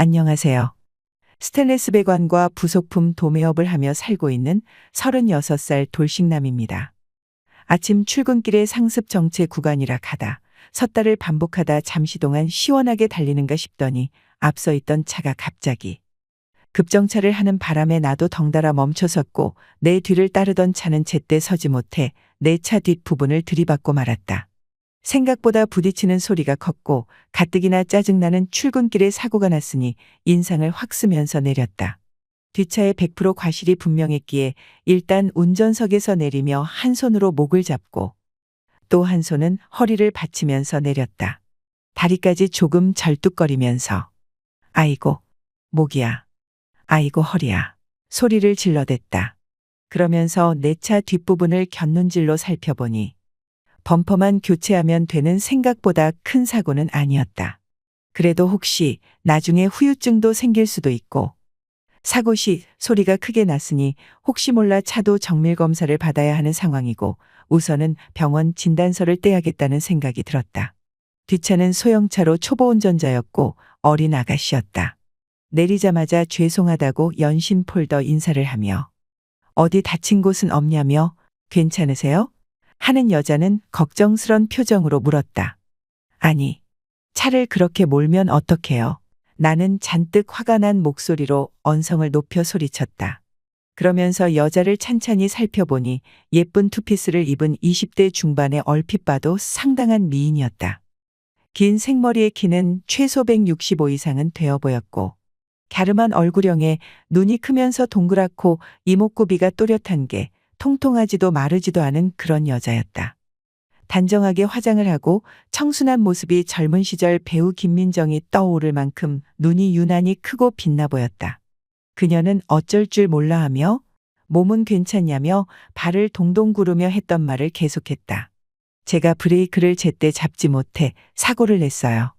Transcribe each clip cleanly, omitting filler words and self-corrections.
안녕하세요. 스테인리스 배관과 부속품 도매업을 하며 살고 있는 36살 돌싱남입니다. 아침 출근길에 상습 정체 구간이라 가다 섰다를 반복하다 잠시 동안 시원하게 달리는가 싶더니 앞서 있던 차가 갑자기 급정차를 하는 바람에 나도 덩달아 멈춰섰고 내 뒤를 따르던 차는 제때 서지 못해 내 차 뒷부분을 들이받고 말았다. 생각보다 부딪히는 소리가 컸고 가뜩이나 짜증나는 출근길에 사고가 났으니 인상을 확 쓰면서 내렸다. 뒷차에 100% 과실이 분명했기에 일단 운전석에서 내리며 한 손으로 목을 잡고 또 한 손은 허리를 받치면서 내렸다. 다리까지 조금 절뚝거리면서 아이고 목이야. 아이고 허리야. 소리를 질러댔다. 그러면서 내 차 뒷부분을 곁눈질로 살펴보니 범퍼만 교체하면 되는 생각보다 큰 사고는 아니었다. 그래도 혹시 나중에 후유증도 생길 수도 있고 사고 시 소리가 크게 났으니 혹시 몰라 차도 정밀 검사를 받아야 하는 상황이고 우선은 병원 진단서를 떼야겠다는 생각이 들었다. 뒷차는 소형차로 초보 운전자였고 어린 아가씨였다. 내리자마자 죄송하다고 연신 폴더 인사를 하며 어디 다친 곳은 없냐며 괜찮으세요? 하는 여자는 걱정스런 표정으로 물었다. 아니, 차를 그렇게 몰면 어떡해요? 나는 잔뜩 화가 난 목소리로 언성을 높여 소리쳤다. 그러면서 여자를 찬찬히 살펴보니 예쁜 투피스를 입은 20대 중반의 얼핏 봐도 상당한 미인이었다. 긴 생머리의 키는 최소 165 이상은 되어 보였고 갸름한 얼굴형에 눈이 크면서 동그랗고 이목구비가 또렷한 게 통통하지도 마르지도 않은 그런 여자였다. 단정하게 화장을 하고 청순한 모습이 젊은 시절 배우 김민정이 떠오를 만큼 눈이 유난히 크고 빛나 보였다. 그녀는 어쩔 줄 몰라 하며 몸은 괜찮냐며 발을 동동 구르며 했던 말을 계속했다. 제가 브레이크를 제때 잡지 못해 사고를 냈어요.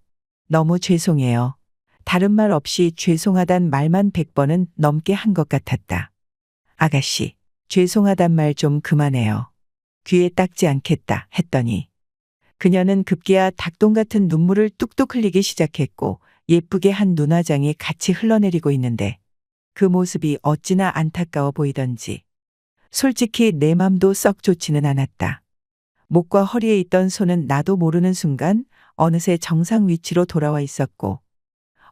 너무 죄송해요. 다른 말 없이 죄송하단 말만 100번은 넘게 한 것 같았다. 아가씨, 죄송하단 말 좀 그만해요. 귀에 닦지 않겠다 했더니 그녀는 급기야 닭똥 같은 눈물을 뚝뚝 흘리기 시작했고 예쁘게 한 눈화장이 같이 흘러내리고 있는데 그 모습이 어찌나 안타까워 보이던지 솔직히 내 맘도 썩 좋지는 않았다. 목과 허리에 있던 손은 나도 모르는 순간 어느새 정상 위치로 돌아와 있었고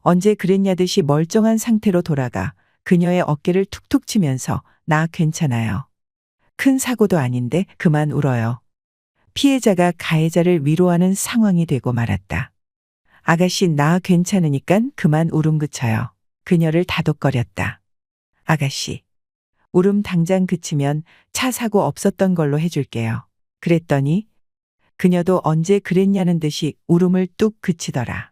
언제 그랬냐듯이 멀쩡한 상태로 돌아가 그녀의 어깨를 툭툭 치면서 나 괜찮아요. 큰 사고도 아닌데 그만 울어요. 피해자가 가해자를 위로하는 상황이 되고 말았다. 아가씨 나 괜찮으니깐 그만 울음 그쳐요. 그녀를 다독거렸다. 아가씨, 울음 당장 그치면 차 사고 없었던 걸로 해줄게요. 그랬더니 그녀도 언제 그랬냐는 듯이 울음을 뚝 그치더라.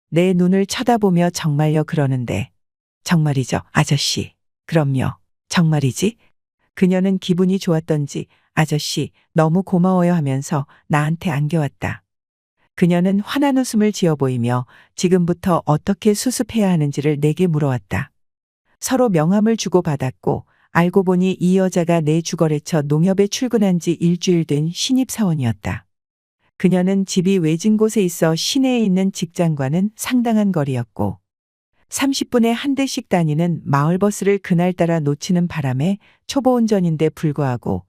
내 눈을 쳐다보며 정말요 그러는데 정말이죠 아저씨. 그럼요. 정말이지? 그녀는 기분이 좋았던지 아저씨 너무 고마워요 하면서 나한테 안겨왔다. 그녀는 환한 웃음을 지어 보이며 지금부터 어떻게 수습해야 하는지를 내게 물어왔다. 서로 명함을 주고받았고 알고 보니 이 여자가 내 주거래처 농협에 출근한 지 일주일 된 신입사원이었다. 그녀는 집이 외진 곳에 있어 시내에 있는 직장과는 상당한 거리였고 30분에 한 대씩 다니는 마을버스를 그날따라 놓치는 바람에 초보 운전인데 불구하고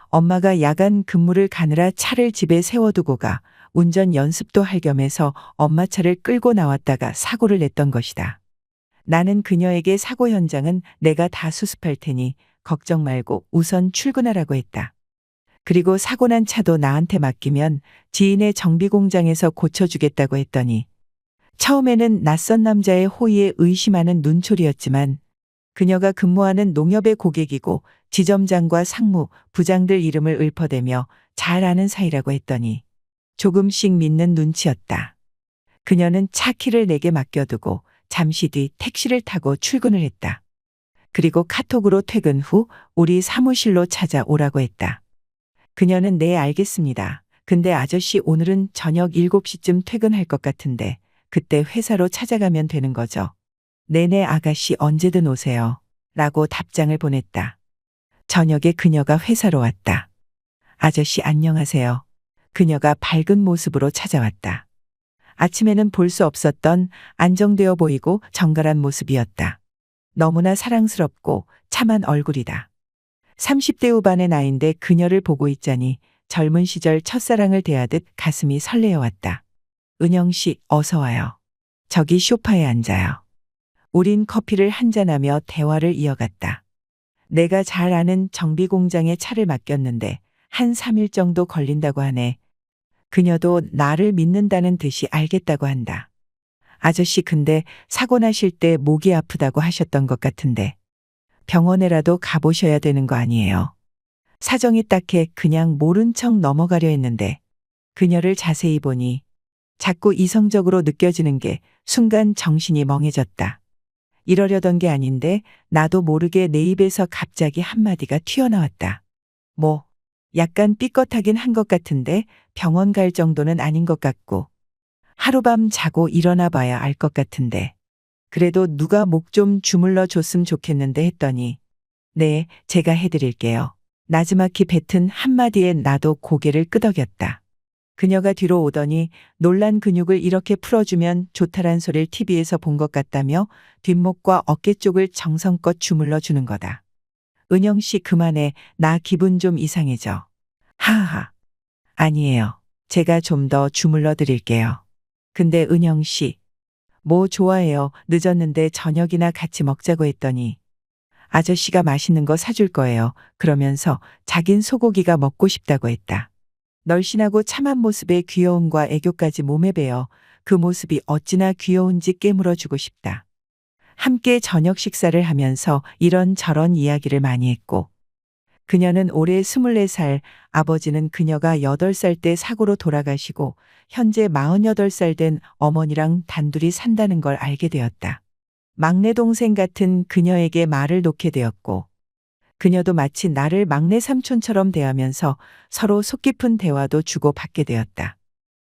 엄마가 야간 근무를 가느라 차를 집에 세워두고 가 운전 연습도 할 겸해서 엄마 차를 끌고 나왔다가 사고를 냈던 것이다. 나는 그녀에게 사고 현장은 내가 다 수습할 테니 걱정 말고 우선 출근하라고 했다. 그리고 사고 난 차도 나한테 맡기면 지인의 정비 공장에서 고쳐주겠다고 했더니 처음에는 낯선 남자의 호의에 의심하는 눈초리였지만 그녀가 근무하는 농협의 고객이고 지점장과 상무, 부장들 이름을 읊어대며 잘 아는 사이라고 했더니 조금씩 믿는 눈치였다. 그녀는 차 키를 내게 맡겨두고 잠시 뒤 택시를 타고 출근을 했다. 그리고 카톡으로 퇴근 후 우리 사무실로 찾아오라고 했다. 그녀는 네 알겠습니다. 근데 아저씨 오늘은 저녁 7시쯤 퇴근할 것 같은데 그때 회사로 찾아가면 되는 거죠. 네네 아가씨 언제든 오세요. 라고 답장을 보냈다. 저녁에 그녀가 회사로 왔다. 아저씨 안녕하세요. 그녀가 밝은 모습으로 찾아왔다. 아침에는 볼 수 없었던 안정되어 보이고 정갈한 모습이었다. 너무나 사랑스럽고 참한 얼굴이다. 30대 후반의 나이인데 그녀를 보고 있자니 젊은 시절 첫사랑을 대하듯 가슴이 설레어왔다. 은영 씨, 어서 와요. 저기 소파에 앉아요. 우린 커피를 한잔하며 대화를 이어갔다. 내가 잘 아는 정비 공장에 차를 맡겼는데 한 3일 정도 걸린다고 하네. 그녀도 나를 믿는다는 듯이 알겠다고 한다. 아저씨 근데 사고 나실 때 목이 아프다고 하셨던 것 같은데 병원에라도 가보셔야 되는 거 아니에요. 사정이 딱해 그냥 모른 척 넘어가려 했는데 그녀를 자세히 보니 자꾸 이성적으로 느껴지는 게 순간 정신이 멍해졌다. 이러려던 게 아닌데 나도 모르게 내 입에서 갑자기 한마디가 튀어나왔다. 뭐, 약간 삐끗하긴 한 것 같은데 병원 갈 정도는 아닌 것 같고 하룻밤 자고 일어나 봐야 알 것 같은데 그래도 누가 목 좀 주물러 줬으면 좋겠는데 했더니 네, 제가 해드릴게요. 나지막히 뱉은 한마디에 나도 고개를 끄덕였다. 그녀가 뒤로 오더니 놀란 근육을 이렇게 풀어주면 좋다란 소리를 TV에서 본 것 같다며 뒷목과 어깨 쪽을 정성껏 주물러 주는 거다. 은영 씨 그만해. 나 기분 좀 이상해져. 하하. 아니에요. 제가 좀 더 주물러 드릴게요. 근데 은영 씨. 뭐 좋아해요. 늦었는데 저녁이나 같이 먹자고 했더니 아저씨가 맛있는 거 사줄 거예요. 그러면서 자긴 소고기가 먹고 싶다고 했다. 널씬하고 참한 모습에 귀여움과 애교까지 몸에 배어 그 모습이 어찌나 귀여운지 깨물어주고 싶다. 함께 저녁 식사를 하면서 이런저런 이야기를 많이 했고 그녀는 올해 24살, 아버지는 그녀가 8살 때 사고로 돌아가시고 현재 48살 된 어머니랑 단둘이 산다는 걸 알게 되었다. 막내 동생 같은 그녀에게 말을 놓게 되었고 그녀도 마치 나를 막내 삼촌처럼 대하면서 서로 속 깊은 대화도 주고받게 되었다.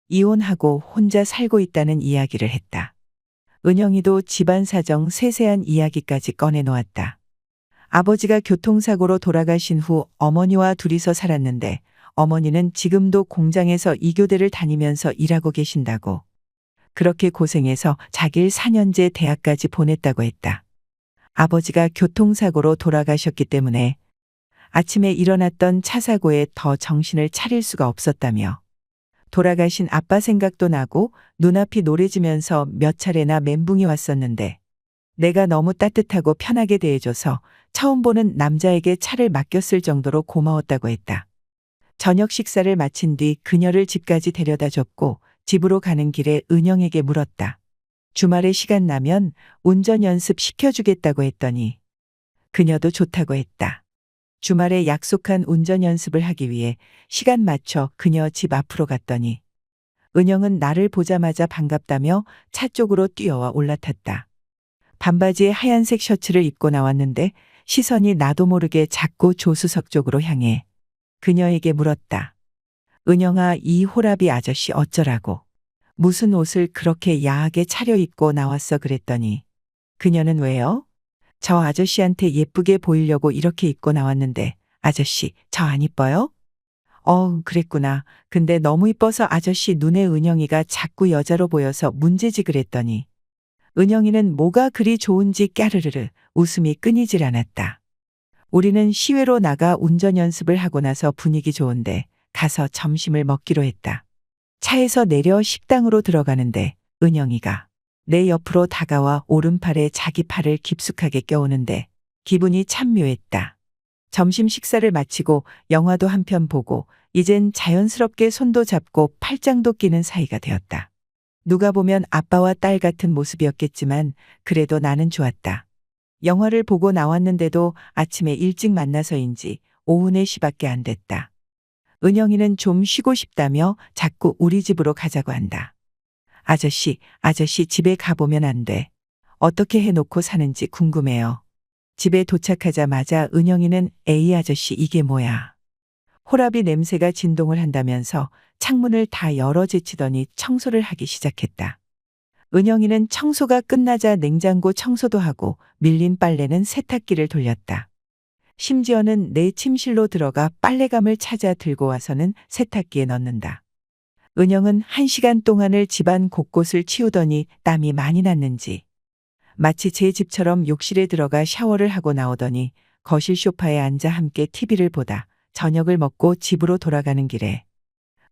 이혼하고 혼자 살고 있다는 이야기를 했다. 은영이도 집안 사정 세세한 이야기까지 꺼내놓았다. 아버지가 교통사고로 돌아가신 후 어머니와 둘이서 살았는데 어머니는 지금도 공장에서 2교대를 다니면서 일하고 계신다고. 그렇게 고생해서 자길 4년제 대학까지 보냈다고 했다. 아버지가 교통사고로 돌아가셨기 때문에 아침에 일어났던 차 사고에 더 정신을 차릴 수가 없었다며 돌아가신 아빠 생각도 나고 눈앞이 노래지면서 몇 차례나 멘붕이 왔었는데 내가 너무 따뜻하고 편하게 대해줘서 처음 보는 남자에게 차를 맡겼을 정도로 고마웠다고 했다. 저녁 식사를 마친 뒤 그녀를 집까지 데려다 줬고 집으로 가는 길에 은영에게 물었다. 주말에 시간 나면 운전 연습 시켜주겠다고 했더니 그녀도 좋다고 했다. 주말에 약속한 운전 연습을 하기 위해 시간 맞춰 그녀 집 앞으로 갔더니 은영은 나를 보자마자 반갑다며 차 쪽으로 뛰어와 올라탔다. 반바지에 하얀색 셔츠를 입고 나왔는데 시선이 나도 모르게 자꾸 조수석 쪽으로 향해 그녀에게 물었다. 은영아, 이 호라비 아저씨 어쩌라고. 무슨 옷을 그렇게 야하게 차려입고 나왔어 그랬더니 그녀는 왜요? 저 아저씨한테 예쁘게 보이려고 이렇게 입고 나왔는데 아저씨 저 안 이뻐요? 그랬구나. 근데 너무 이뻐서 아저씨 눈에 은영이가 자꾸 여자로 보여서 문제지 그랬더니 은영이는 뭐가 그리 좋은지 까르르르 웃음이 끊이질 않았다. 우리는 시외로 나가 운전 연습을 하고 나서 분위기 좋은데 가서 점심을 먹기로 했다. 차에서 내려 식당으로 들어가는데 은영이가 내 옆으로 다가와 오른팔에 자기 팔을 깊숙하게 껴오는데 기분이 참 묘했다. 점심 식사를 마치고 영화도 한 편 보고 이젠 자연스럽게 손도 잡고 팔짱도 끼는 사이가 되었다. 누가 보면 아빠와 딸 같은 모습이었겠지만 그래도 나는 좋았다. 영화를 보고 나왔는데도 아침에 일찍 만나서인지 오후 4시밖에 안 됐다. 은영이는 좀 쉬고 싶다며 자꾸 우리 집으로 가자고 한다. 아저씨 집에 가보면 안 돼. 어떻게 해놓고 사는지 궁금해요. 집에 도착하자마자 은영이는 에이 아저씨 이게 뭐야. 호라비 냄새가 진동을 한다면서 창문을 다 열어 제치더니 청소를 하기 시작했다. 은영이는 청소가 끝나자 냉장고 청소도 하고 밀린 빨래는 세탁기를 돌렸다. 심지어는 내 침실로 들어가 빨래감을 찾아 들고 와서는 세탁기에 넣는다. 은영은 1시간 동안을 집안 곳곳을 치우더니 땀이 많이 났는지 마치 제 집처럼 욕실에 들어가 샤워를 하고 나오더니 거실 소파에 앉아 함께 TV를 보다 저녁을 먹고 집으로 돌아가는 길에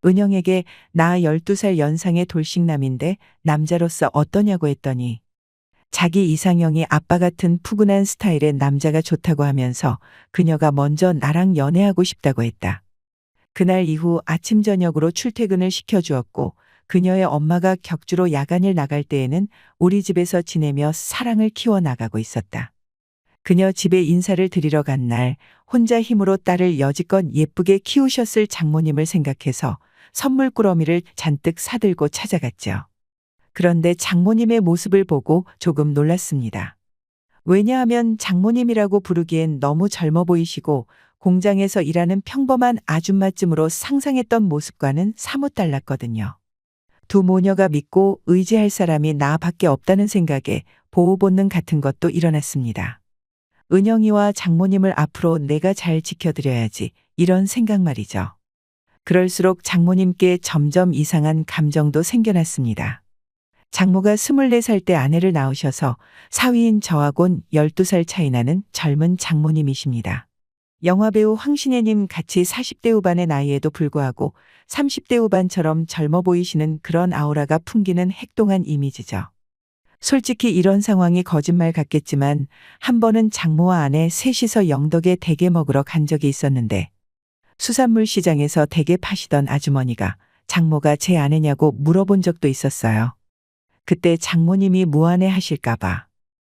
은영에게 나 12살 연상의 돌싱남인데 남자로서 어떠냐고 했더니 자기 이상형이 아빠 같은 푸근한 스타일의 남자가 좋다고 하면서 그녀가 먼저 나랑 연애하고 싶다고 했다. 그날 이후 아침 저녁으로 출퇴근을 시켜주었고 그녀의 엄마가 격주로 야간일 나갈 때에는 우리 집에서 지내며 사랑을 키워나가고 있었다. 그녀 집에 인사를 드리러 간 날 혼자 힘으로 딸을 여지껏 예쁘게 키우셨을 장모님을 생각해서 선물 꾸러미를 잔뜩 사들고 찾아갔죠. 그런데 장모님의 모습을 보고 조금 놀랐습니다. 왜냐하면 장모님이라고 부르기엔 너무 젊어 보이시고 공장에서 일하는 평범한 아줌마쯤으로 상상했던 모습과는 사뭇 달랐거든요. 두 모녀가 믿고 의지할 사람이 나밖에 없다는 생각에 보호 본능 같은 것도 일어났습니다. 은영이와 장모님을 앞으로 내가 잘 지켜드려야지 이런 생각 말이죠. 그럴수록 장모님께 점점 이상한 감정도 생겨났습니다. 장모가 24살 때 아내를 낳으셔서 사위인 저하곤 12살 차이 나는 젊은 장모님이십니다. 영화배우 황신혜님 같이 40대 후반의 나이에도 불구하고 30대 후반처럼 젊어 보이시는 그런 아우라가 풍기는 핵동한 이미지죠. 솔직히 이런 상황이 거짓말 같겠지만 한 번은 장모와 아내 셋이서 영덕에 대게 먹으러 간 적이 있었는데 수산물 시장에서 대게 파시던 아주머니가 장모가 제 아내냐고 물어본 적도 있었어요. 그때 장모님이 무안해 하실까봐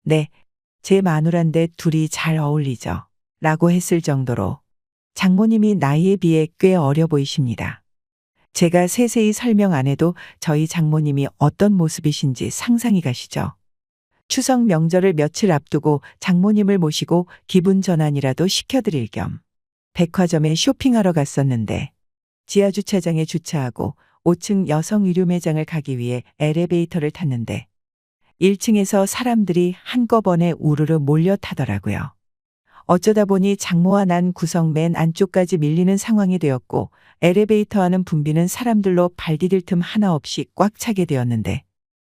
네, 제 마누란데 둘이 잘 어울리죠. 라고 했을 정도로 장모님이 나이에 비해 꽤 어려 보이십니다. 제가 세세히 설명 안 해도 저희 장모님이 어떤 모습이신지 상상이 가시죠. 추석 명절을 며칠 앞두고 장모님을 모시고 기분 전환이라도 시켜드릴 겸 백화점에 쇼핑하러 갔었는데 지하주차장에 주차하고 5층 여성 의류 매장을 가기 위해 엘리베이터를 탔는데 1층에서 사람들이 한꺼번에 우르르 몰려 타더라고요. 어쩌다 보니 장모와 난 구석 맨 안쪽까지 밀리는 상황이 되었고 엘리베이터 안은 붐비는 사람들로 발 디딜 틈 하나 없이 꽉 차게 되었는데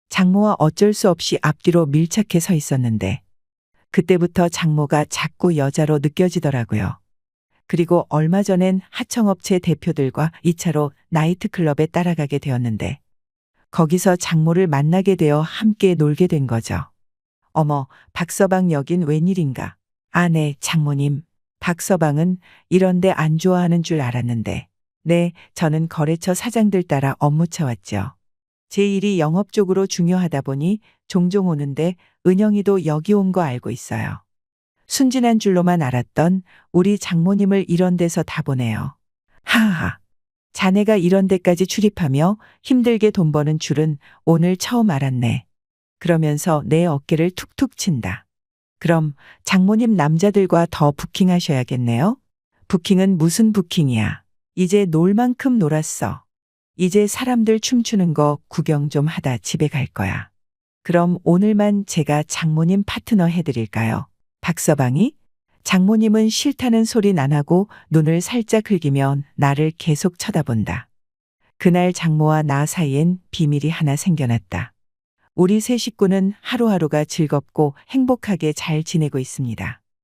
장모와 어쩔 수 없이 앞뒤로 밀착해 서 있었는데 그때부터 장모가 자꾸 여자로 느껴지더라고요. 그리고 얼마 전엔 하청업체 대표들과 2차로 나이트클럽에 따라가게 되었는데 거기서 장모를 만나게 되어 함께 놀게 된 거죠. 어머, 박서방 여긴 웬일인가. 아, 네, 장모님. 박서방은 이런데 안 좋아하는 줄 알았는데. 네, 저는 거래처 사장들 따라 업무차 왔죠. 제 일이 영업 쪽으로 중요하다 보니 종종 오는데 은영이도 여기 온 거 알고 있어요. 순진한 줄로만 알았던 우리 장모님을 이런 데서 다 보네요. 하하. 자네가 이런 데까지 출입하며 힘들게 돈 버는 줄은 오늘 처음 알았네. 그러면서 내 어깨를 툭툭 친다. 그럼 장모님 남자들과 더 부킹하셔야겠네요. 부킹은 무슨 부킹이야. 이제 놀 만큼 놀았어. 이제 사람들 춤추는 거 구경 좀 하다 집에 갈 거야. 그럼 오늘만 제가 장모님 파트너 해드릴까요? 박서방이? 장모님은 싫다는 소린 안 하고 눈을 살짝 흘기면 나를 계속 쳐다본다. 그날 장모와 나 사이엔 비밀이 하나 생겨났다. 우리 세 식구는 하루하루가 즐겁고 행복하게 잘 지내고 있습니다.